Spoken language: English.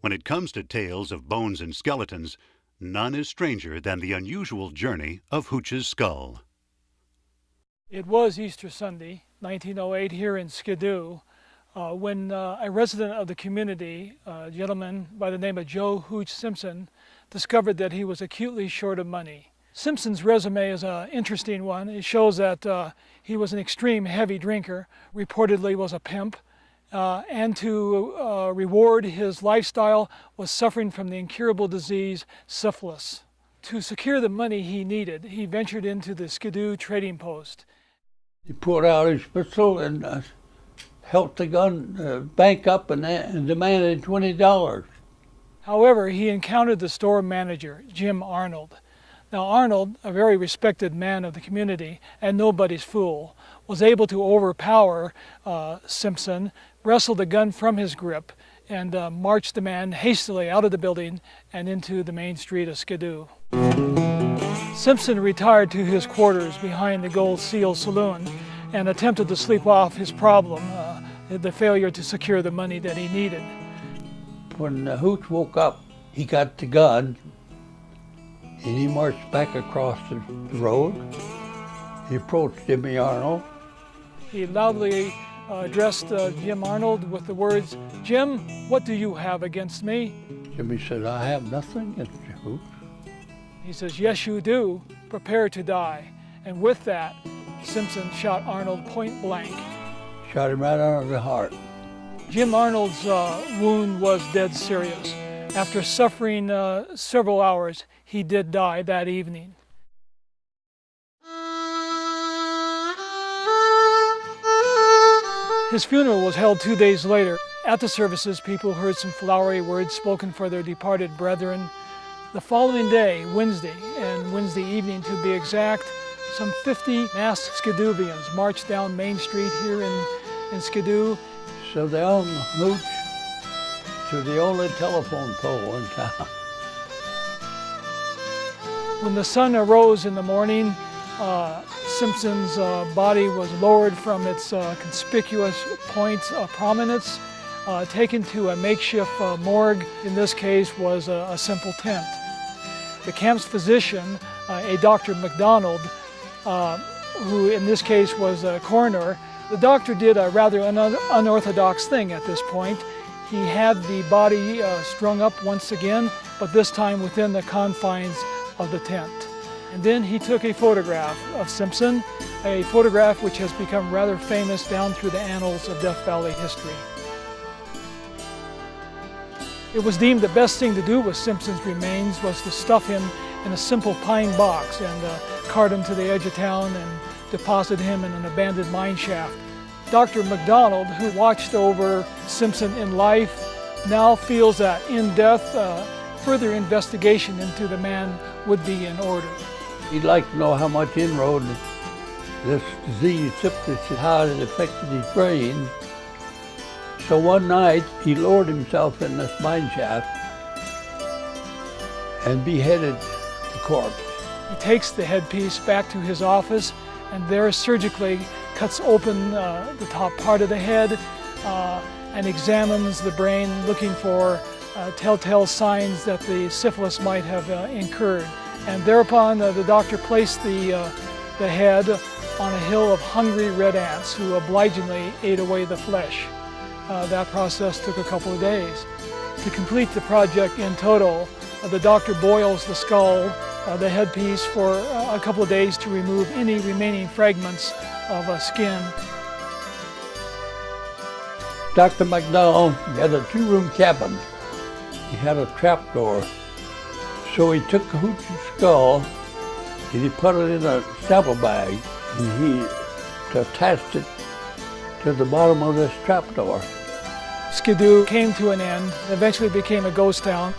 When it comes to tales of bones and skeletons, none is stranger than the unusual journey of Hootch's skull. It was Easter Sunday, 1908, here in Skidoo, when a resident of the community, a gentleman by the name of Joe Hootch Simpson, discovered that he was acutely short of money. Simpson's resume is an interesting one. It shows that he was an extreme heavy drinker, reportedly was a pimp, and to reward his lifestyle was suffering from the incurable disease syphilis. To secure the money he needed, he ventured into the Skidoo trading post. He pulled out his pistol and held the gun bank up and demanded $20. However, he encountered the store manager, Jim Arnold. Now Arnold, a very respected man of the community and nobody's fool, was able to overpower Simpson, wrestle the gun from his grip, and marched the man hastily out of the building and into the main street of Skidoo. Simpson retired to his quarters behind the Gold Seal Saloon and attempted to sleep off his problem, the failure to secure the money that he needed. When Hooch woke up, he got the gun and he marched back across the road. He approached Jimmy Arnold. He loudly addressed Jim Arnold with the words, "Jim, what do you have against me?" Jimmy said, "I have nothing against you, Hooch." He says, "Yes, you do. Prepare to die." And with that, Simpson shot Arnold point blank. Shot him right under the heart. Jim Arnold's wound was dead serious. After suffering several hours, he did die that evening. His funeral was held 2 days later. At the services, people heard some flowery words spoken for their departed brethren. The following day, Wednesday, and Wednesday evening to be exact, some 50 masked Skidoovians marched down Main Street here in Skidoo. So they hung Hooch to the only telephone pole in town. When the sun arose in the morning, Simpson's body was lowered from its conspicuous point of prominence, taken to a makeshift morgue. In this case was a simple tent. The camp's physician, a Dr. McDonald, who in this case was a coroner, the doctor did a rather unorthodox thing at this point. He had the body strung up once again, but this time within the confines of the tent. And then he took a photograph of Simpson, a photograph which has become rather famous down through the annals of Death Valley history. It was deemed the best thing to do with Simpson's remains was to stuff him in a simple pine box and cart him to the edge of town and deposit him in an abandoned mine shaft. Dr. McDonald, who watched over Simpson in life, now feels that in death, further investigation into the man would be in order. He'd like to know how much inroad this disease, syphilis, how it affected his brain. So one night, he lowered himself in this mine shaft and beheaded the corpse. He takes the headpiece back to his office and there surgically cuts open the top part of the head and examines the brain, looking for telltale signs that the syphilis might have incurred. And thereupon the doctor placed the head on a hill of hungry red ants who obligingly ate away the flesh. That process took a couple of days. To complete the project in total, the doctor boils the skull, the headpiece, for a couple of days to remove any remaining fragments of skin. Dr. McDonald had a 2-room cabin. He had a trapdoor. So he took Hooch's skull and he put it in a sample bag and he attached it to the bottom of this trapdoor. Skidoo came to an end, eventually became a ghost town.